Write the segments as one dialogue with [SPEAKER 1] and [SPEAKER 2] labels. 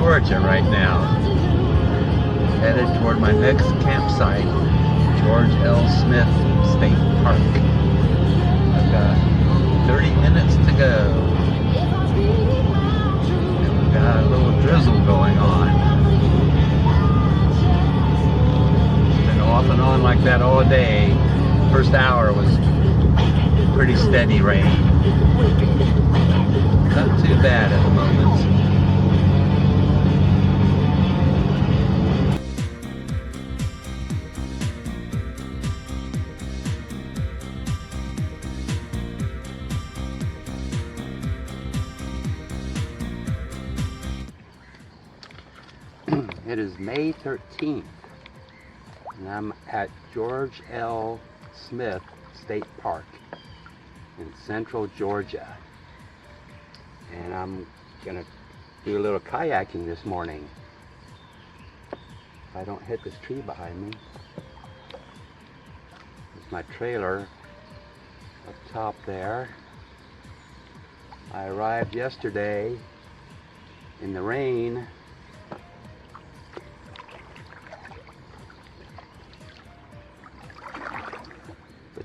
[SPEAKER 1] Georgia right now. Headed toward my next campsite, George L. Smith State Park. I've got 30 minutes to go. And we've got a little drizzle going on. It's been off and on like that all day. First hour was pretty steady rain. Not too bad at the moment. It is May 13th, and I'm at George L. Smith State Park in central Georgia. And I'm gonna do a little kayaking this morning. If I don't hit this tree behind me. There's my trailer up top there. I arrived yesterday in the rain.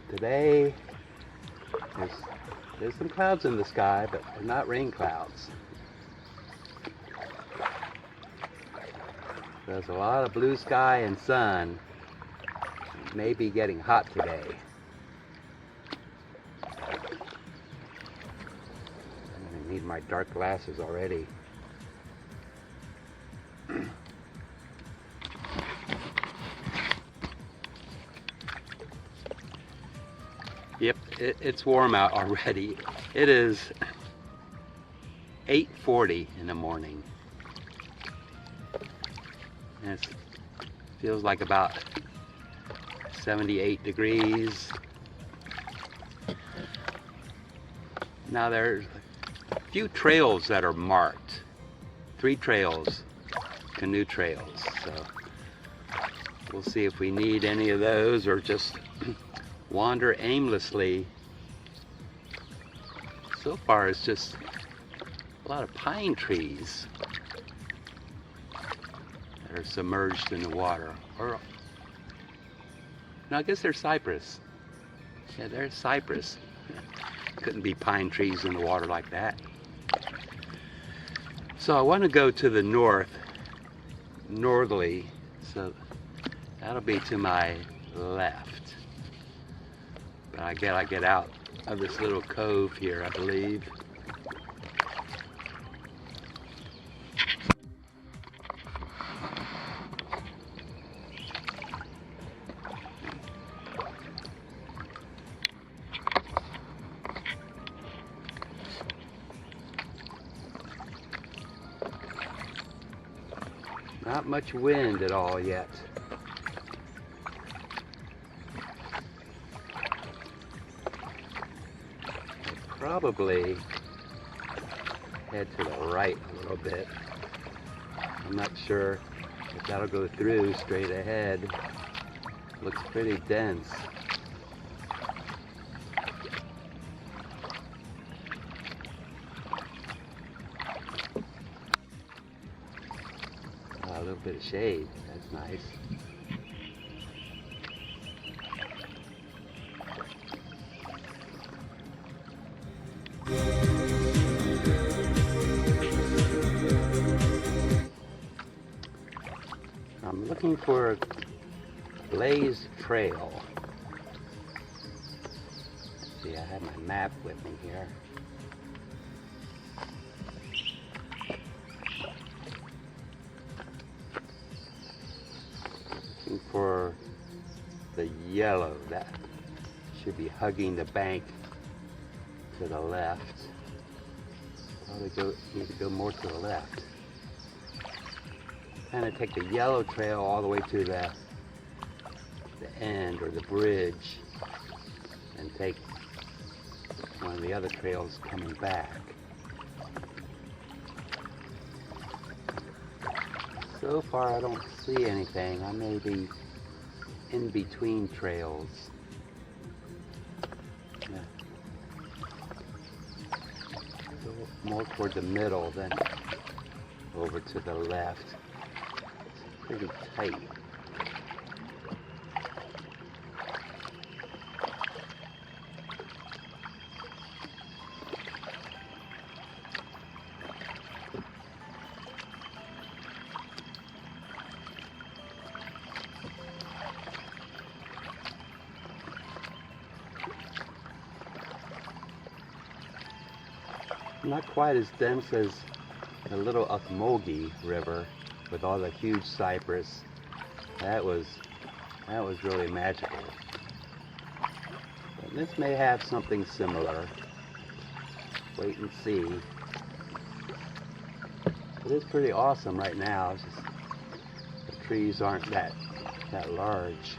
[SPEAKER 1] Today, there's some clouds in the sky, but they're not rain clouds. There's a lot of blue sky and sun. It may be getting hot today. I'm gonna need my dark glasses already. Yep, it's warm out already. It is 8:40 in the morning. And it feels like about 78 degrees. Now there's a few trails that are marked. 3 trails, canoe trails. So we'll see if we need any of those or just wander aimlessly. So far it's just a lot of pine trees that are submerged in the water. Or no, I guess they're cypress. Yeah, they're cypress. Couldn't be pine trees in the water like that. So I want to go to the northerly, so that'll be to my left. But I gotta get out of this little cove here, I believe. Not much wind at all yet. Probably head to the right a little bit. I'm not sure if that'll go through straight ahead. Looks pretty dense. Oh, a little bit of shade, that's nice. I'm looking for a blazed trail. Let's see, I have my map with me here. Looking for the yellow that should be hugging the bank to the left. Probably need to go more to the left. Kind of take the yellow trail all the way to the end or the bridge and take one of the other trails coming back. So far I don't see anything. I may be in between trails. Yeah. Go more toward the middle than over to the left. It's pretty tight. Not quite as dense as the little Ocmulgee River with all the huge cypress. That was really magical. But this may have something similar. Wait and see. It is pretty awesome right now. It's just the trees aren't that large.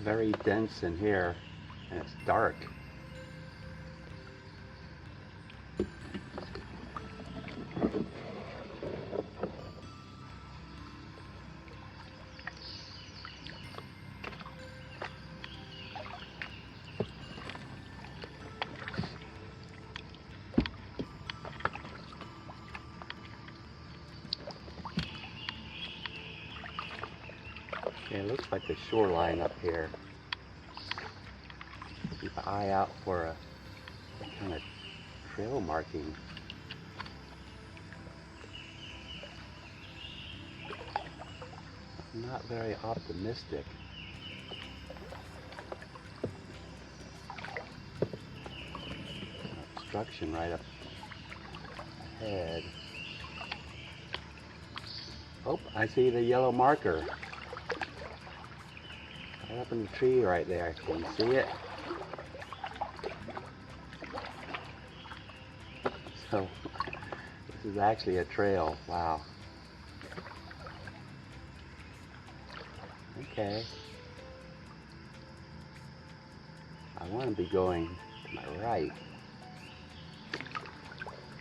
[SPEAKER 1] Very dense in here, and it's dark. Okay, it looks like the shoreline up here. Keep an eye out for a kind of trail marking. I'm not very optimistic. Obstruction right up ahead. Oh, I see the yellow marker. Right up in the tree right there. Can you see it? So, this is actually a trail. Wow. Okay. I want to be going to my right.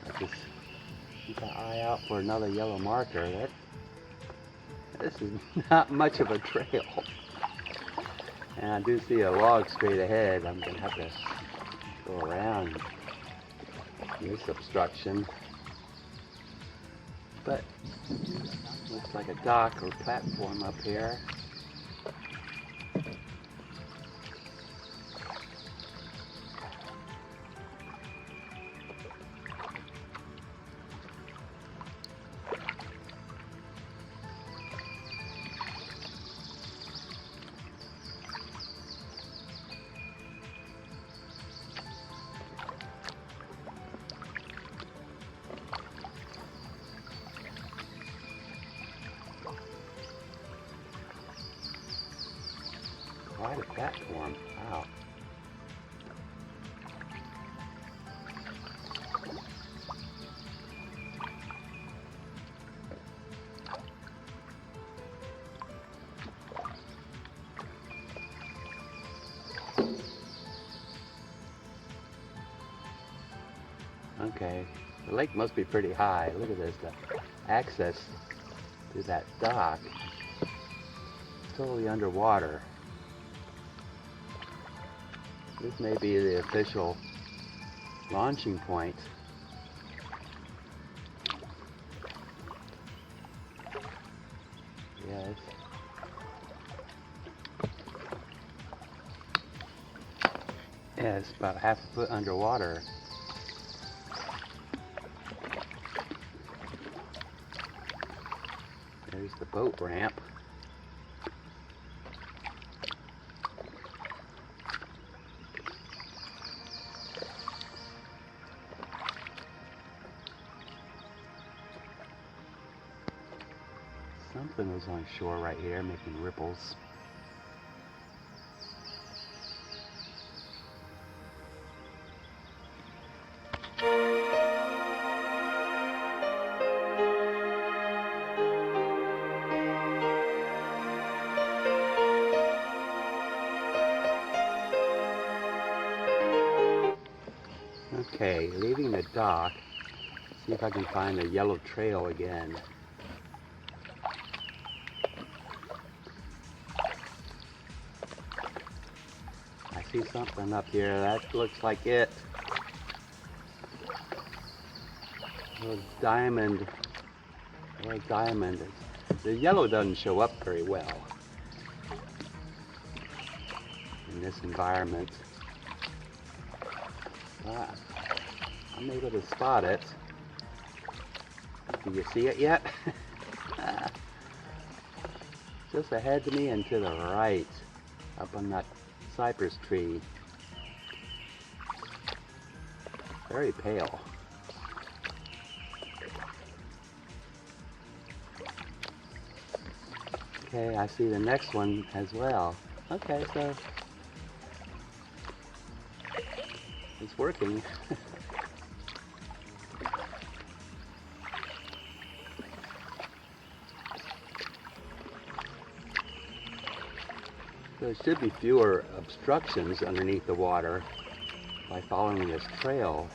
[SPEAKER 1] I just keep an eye out for another yellow marker. This is not much of a trail. And I do see a log straight ahead. I'm going to have to go around this obstruction. But looks like a dock or platform up here. Quite a platform. Wow. Okay, the lake must be pretty high. Look at this, the access to that dock is totally underwater. This may be the official launching point. Yes. Yeah, it's about half a foot underwater. There's the boat ramp. Something was on shore right here making ripples. Okay, leaving the dock, see if I can find the yellow trail again. I see something up here, that looks like it. A little diamond. The yellow doesn't show up very well in this environment. But I'm able to spot it. Do you see it yet? Just ahead of me and to the right, up on that cypress tree. Very pale. Okay, I see the next one as well. Okay, so it's working. There should be fewer obstructions underneath the water by following this trail,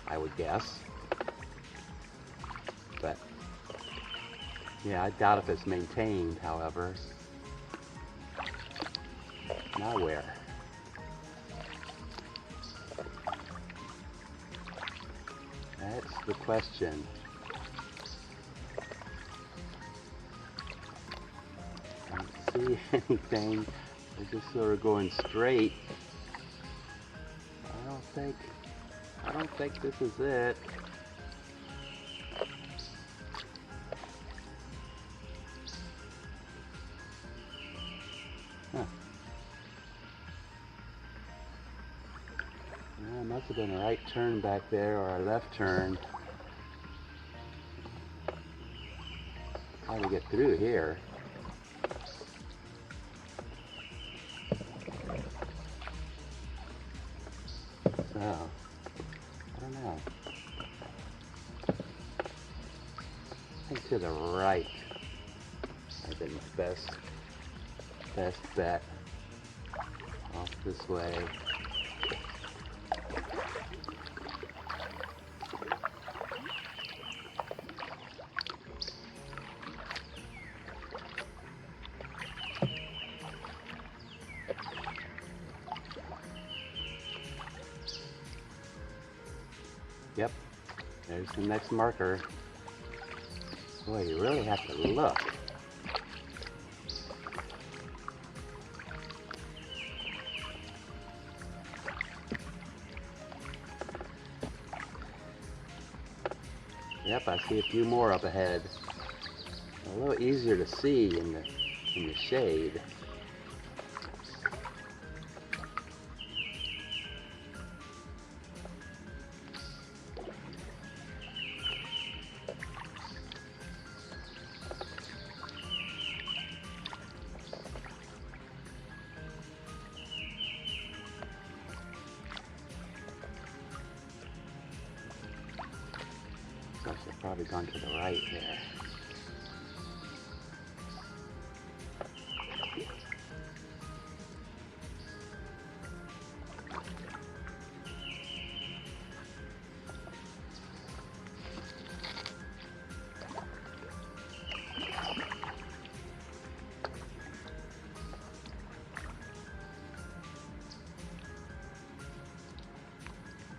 [SPEAKER 1] I would guess. But yeah, I doubt if it's maintained, however. Now where? That's the question. I don't see anything. It's just sort of going straight. I don't think this is it. Huh. Well, it must have been a right turn back there or a left turn. How do we get through here? So, I don't know. I think to the right has been my best bet. Off this way. Yep, there's the next marker. Boy, you really have to look. Yep, I see a few more up ahead. A little easier to see in the shade. I should have probably gone to the right there.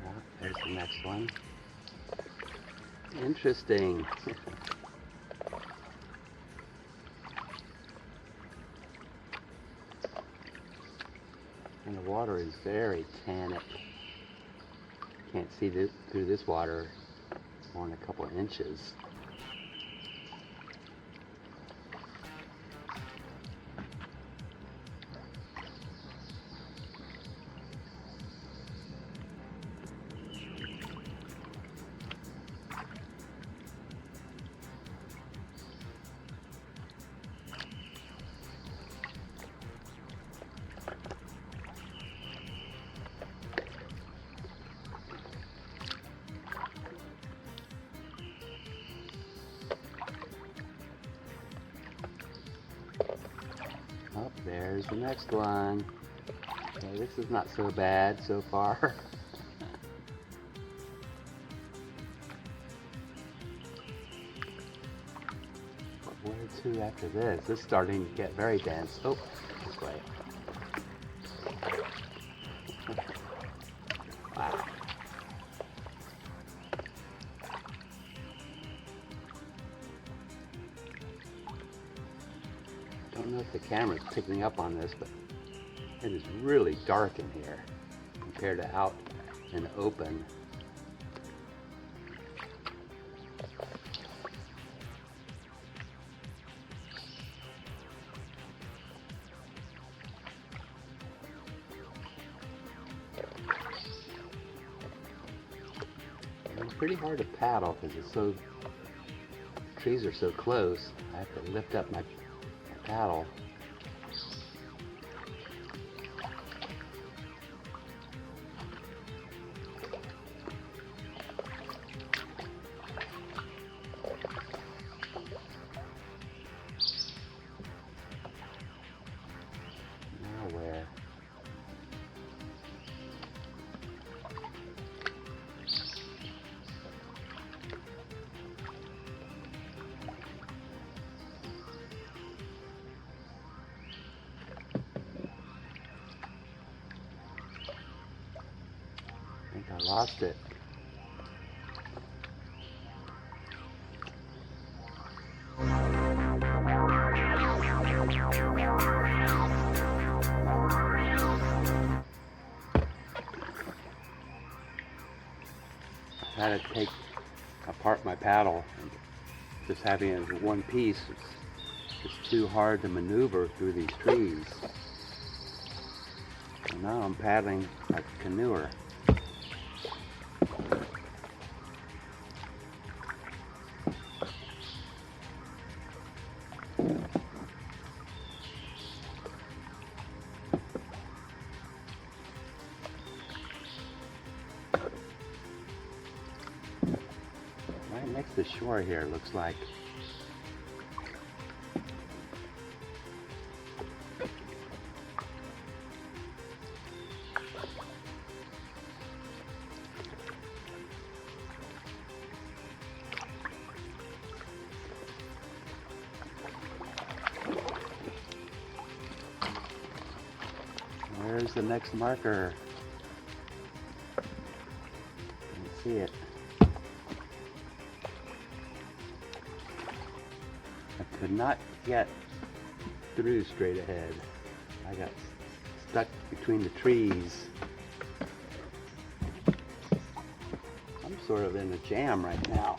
[SPEAKER 1] Well, there's the next one. Interesting. And the water is very tannic. Can't see through this water more than a couple of inches. There's the next one. Okay, this is not so bad so far. One or two after this. This is starting to get very dense. Oh, this way. Wow. I don't know if the camera's picking up on this, but it is really dark in here compared to out in the open. It's pretty hard to paddle because the trees are so close. I have to lift up my paddle. Now where? I think I lost it. I had to take apart my paddle. Just having it as one piece is too hard to maneuver through these trees. So now I'm paddling like a canoer. Right next to the shore here, it looks like. Where's the next marker? Can't see it. I could not get through straight ahead. I got stuck between the trees. I'm sort of in a jam right now.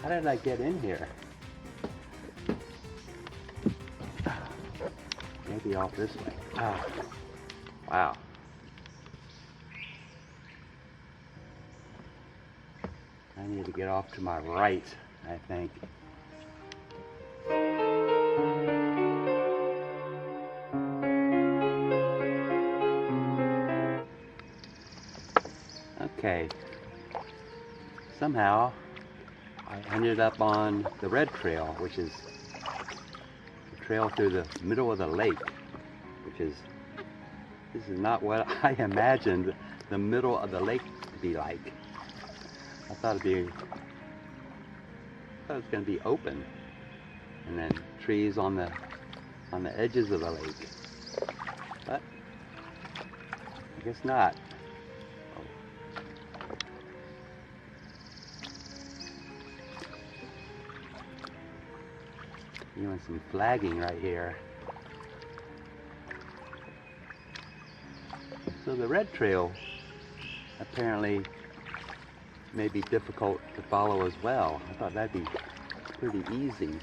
[SPEAKER 1] How did I get in here? Maybe off this way. Ah, wow. I need to get off to my right, I think. Okay. Somehow I ended up on the red trail, which is trail through the middle of the lake, this is not what I imagined the middle of the lake to be like. I thought it was going to be open, and then trees on the edges of the lake, but I guess not. Doing some flagging right here. So the red trail apparently may be difficult to follow as well. I thought that'd be pretty easy.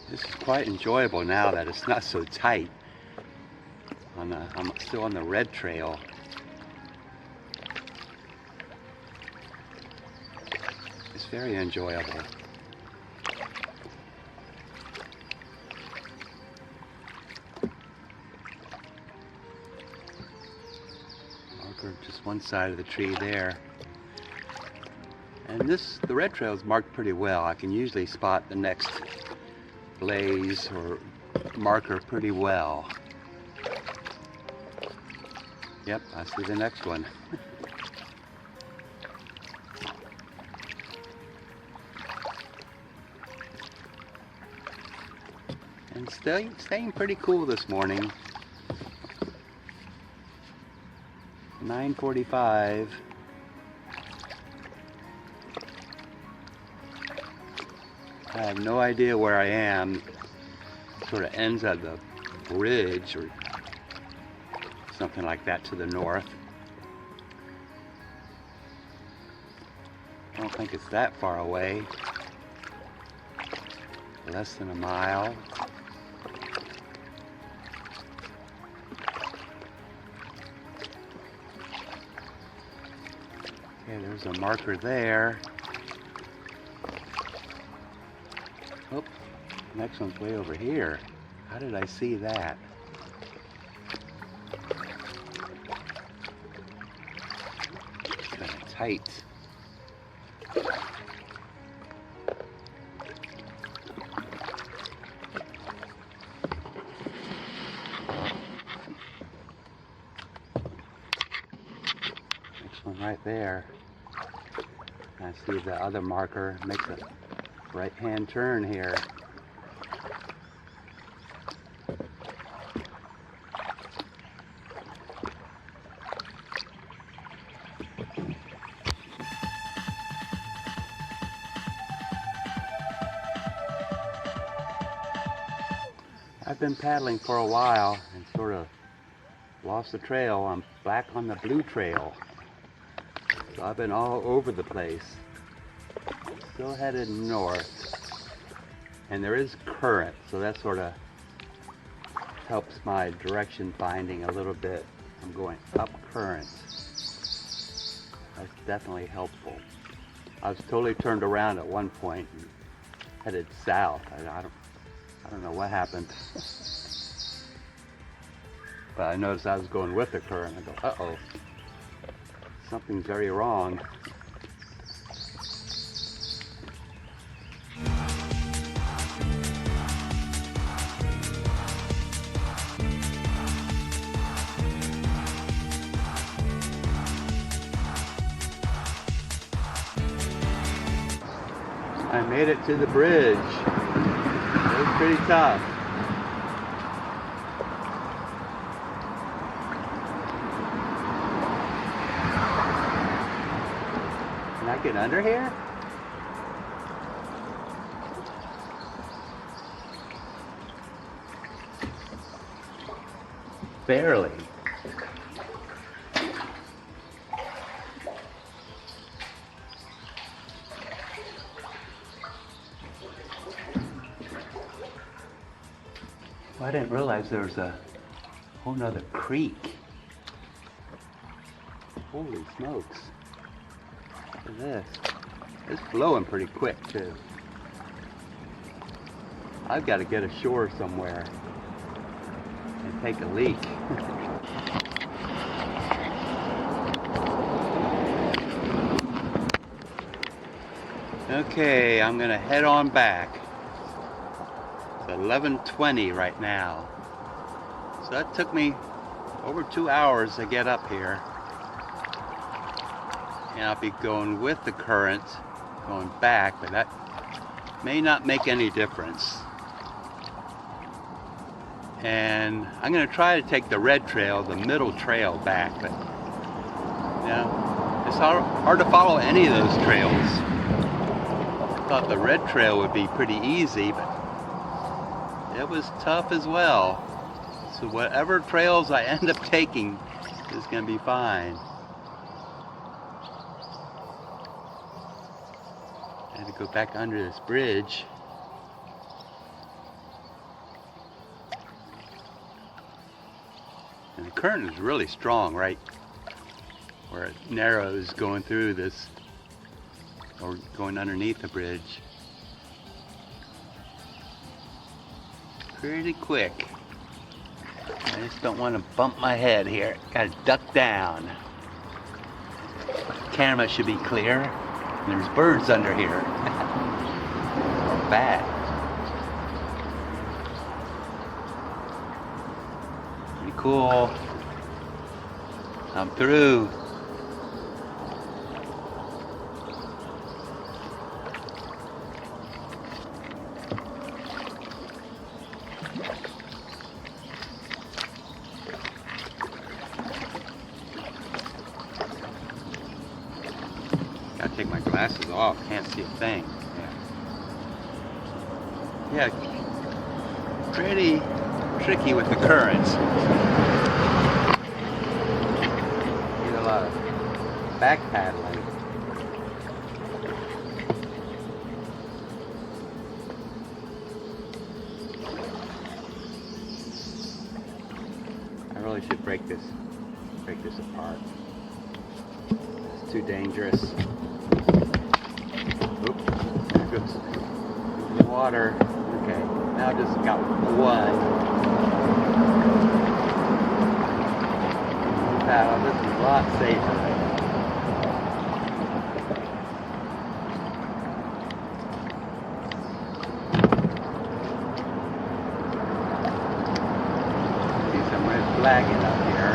[SPEAKER 1] This is quite enjoyable now that it's not so tight I'm still on the red trail. It's very enjoyable. Marker just one side of the tree there. And the red trail is marked pretty well. I can usually spot the next blaze or marker pretty well. Yep, I see the next one. And staying pretty cool this morning. 9:45. I have no idea where I am. It sort of ends at the bridge or something like that to the north. I don't think it's that far away. Less than a mile. Okay, there's a marker there. Oh, next one's way over here. How did I see that? Kind of tight. Next one right there. I see the other marker makes a right-hand turn here. I've been paddling for a while and sort of lost the trail. I'm back on the blue trail. So I've been all over the place. Still headed north. And there is current, so that sort of helps my direction finding a little bit. I'm going up current. That's definitely helpful. I was totally turned around at one point and headed south. I don't know what happened. But I noticed I was going with the current. I go, uh-oh, something's very wrong. I made it to the bridge. It was pretty tough. Can I get under here? Barely. I didn't realize there was a whole nother creek. Holy smokes. Look at this. It's flowing pretty quick too. I've got to get ashore somewhere and take a leak. Okay, I'm gonna head on back. It's 11:20 right now. So that took me over 2 hours to get up here. And I'll be going with the current, going back, but that may not make any difference. And I'm gonna try to take the red trail, the middle trail back, but you know, it's hard to follow any of those trails. I thought the red trail would be pretty easy, but it was tough as well. So whatever trails I end up taking is going to be fine. I had to go back under this bridge. And the current is really strong, right where it narrows going through this, or going underneath the bridge. Pretty quick. I just don't want to bump my head here. Gotta duck down. Camera should be clear. There's birds under here. Bad. Pretty cool. I'm through. Gotta take my glasses off, can't see a thing. Yeah, pretty tricky with the currents. Need a lot of back paddling. I really should break this apart. It's too dangerous. Oops, there goes the water. Okay, now I just got one. Paddle, this is a lot safer. See some red flagging up here.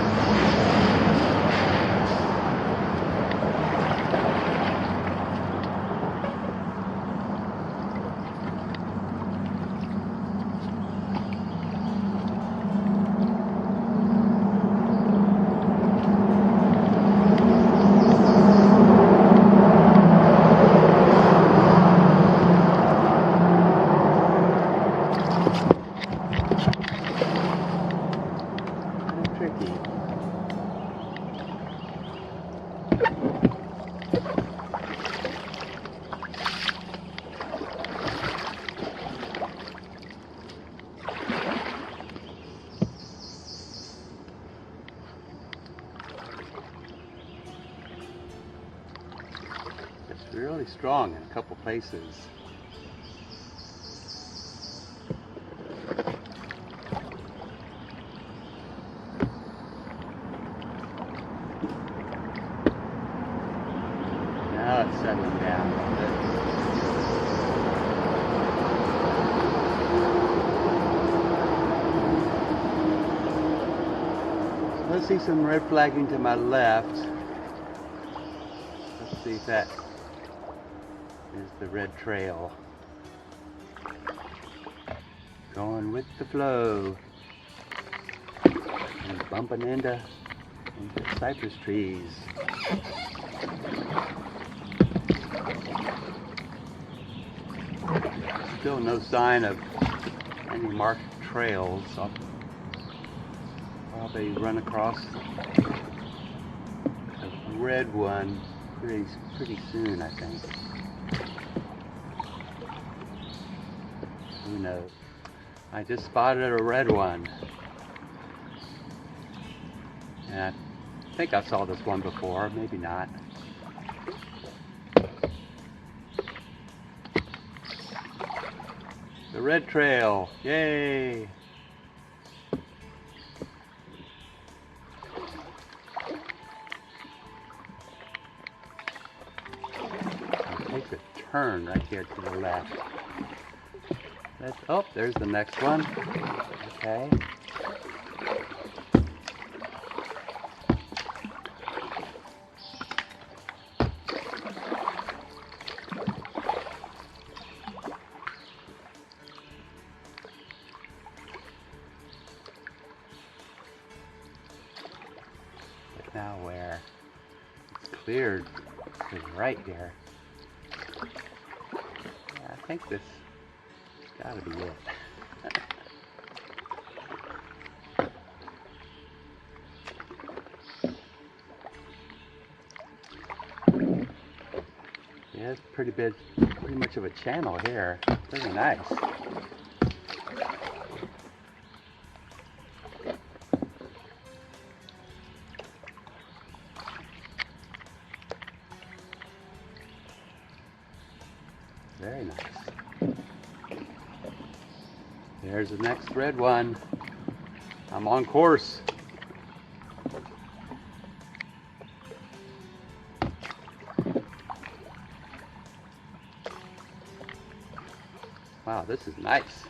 [SPEAKER 1] Tricky. It's really strong in a couple places. Now it's settling down a little bit. Let's see some red flagging to my left. Let's see if that is the red trail. Going with the flow. And bumping into cypress trees. Still no sign of any marked trails. I'll probably run across a red one pretty soon, I think. Who knows? I just spotted a red one. And I think I saw this one before, maybe not. The red trail, yay! I'll take a turn right here to the left. Oh, there's the next one. Okay. Now where it's cleared to the right here. Yeah, I think this has got to be it. Yeah, it's pretty much of a channel here. Pretty nice. Very nice. There's the next red one. I'm on course. Wow, this is nice.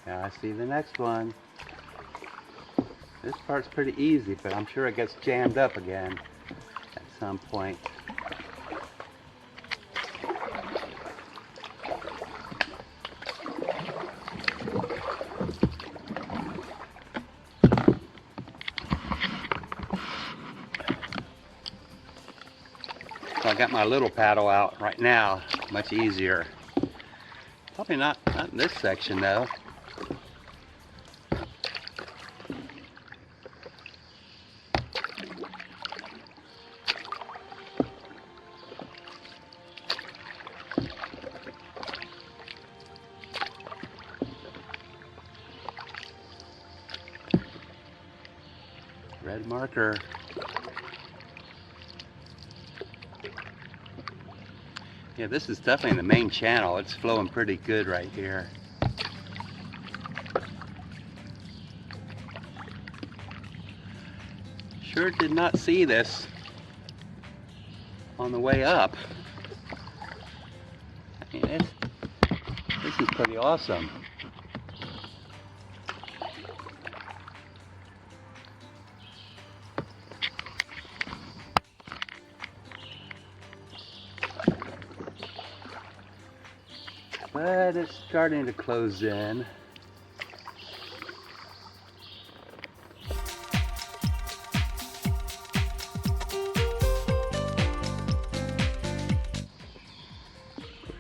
[SPEAKER 1] Now I see the next one. This part's pretty easy, but I'm sure it gets jammed up again at some point. So I got my little paddle out right now, much easier. Probably not in this section though. Red marker. Yeah, this is definitely the main channel. It's flowing pretty good right here. Sure did not see this on the way up. I mean, this is pretty awesome. But it's starting to close in.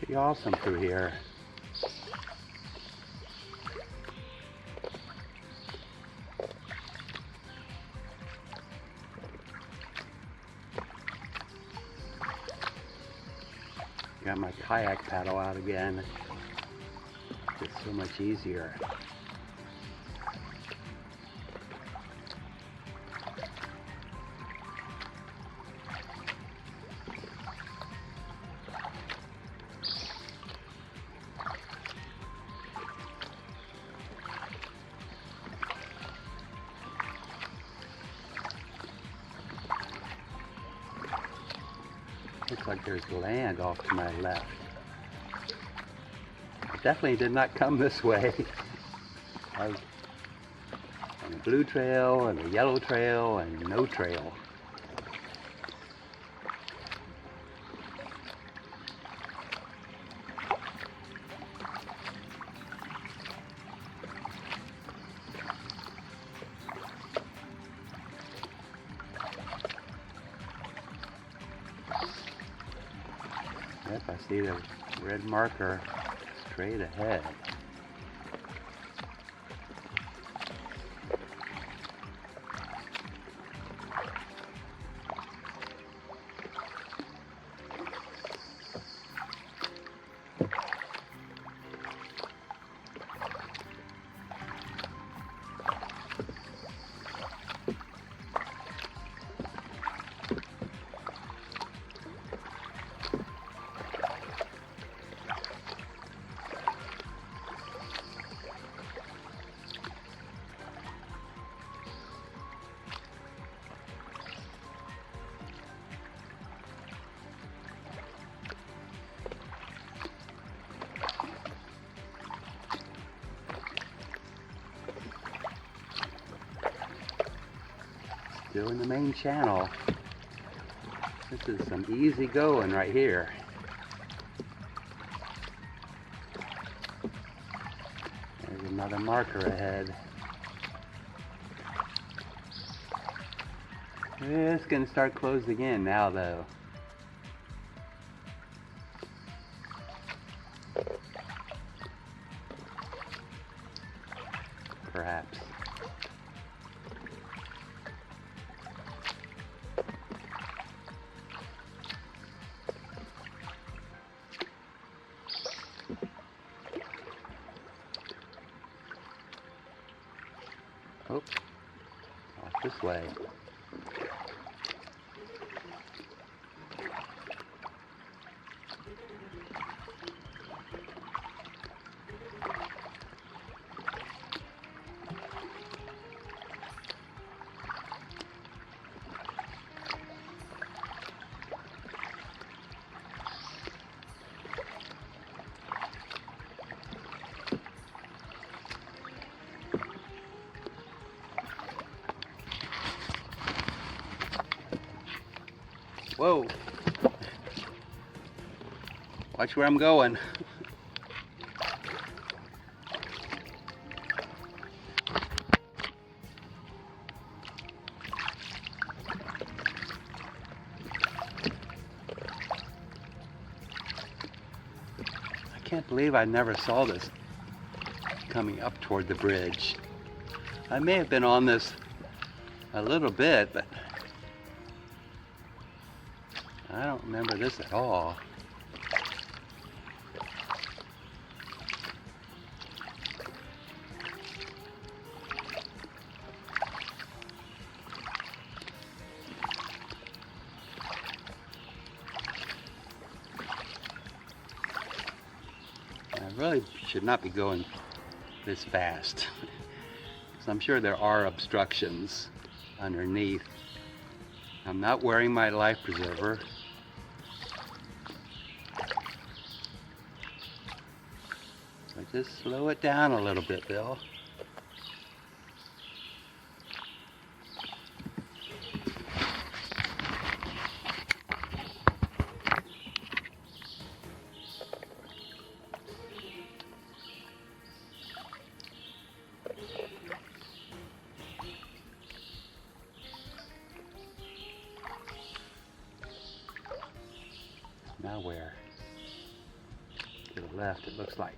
[SPEAKER 1] Pretty awesome through here. Got my kayak paddle out again. It's so much easier. Looks like there's land off to my left. Definitely did not come this way. I was on the blue trail and the yellow trail and no trail. Yep, I see the red marker straight ahead. Still in the main channel. This is some easy going right here. There's another marker ahead. It's going to start closing in now though. perhaps. Oh, off this way. Whoa! Watch where I'm going. I can't believe I never saw this coming up toward the bridge. I may have been on this a little bit, but I don't remember this at all. I really should not be going this fast. So I'm sure there are obstructions underneath. I'm not wearing my life preserver. So just slow it down a little bit, Bill. Now where? To the left, it looks like.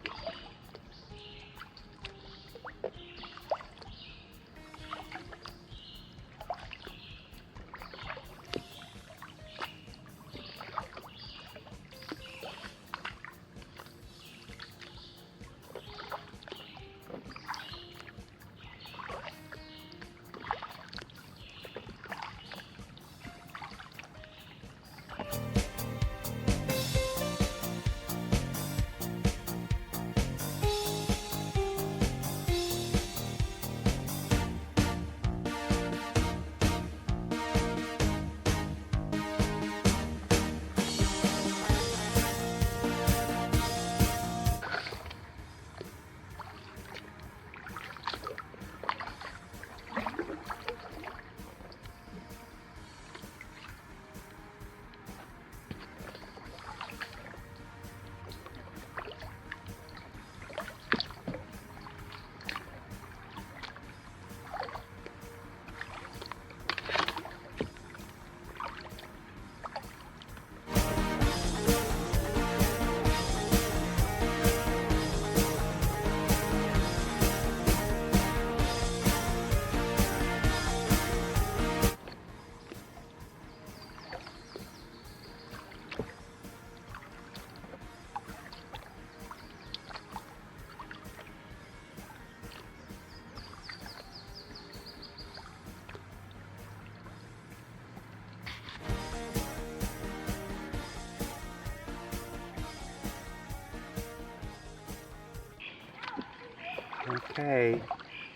[SPEAKER 1] Okay,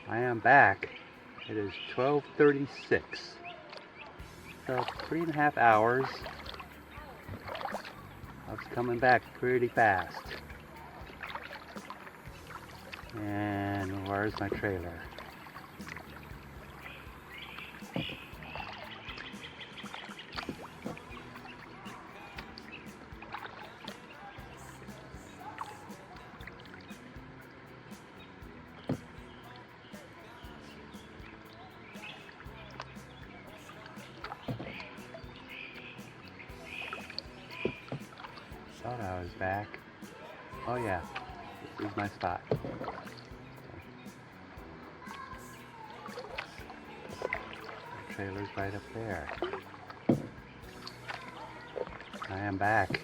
[SPEAKER 1] I am back. It is 12:36. So 3.5 hours. I was coming back pretty fast. And where's my trailer? Thought I was back. Oh yeah, this is my spot. sailor's right up there. I am back.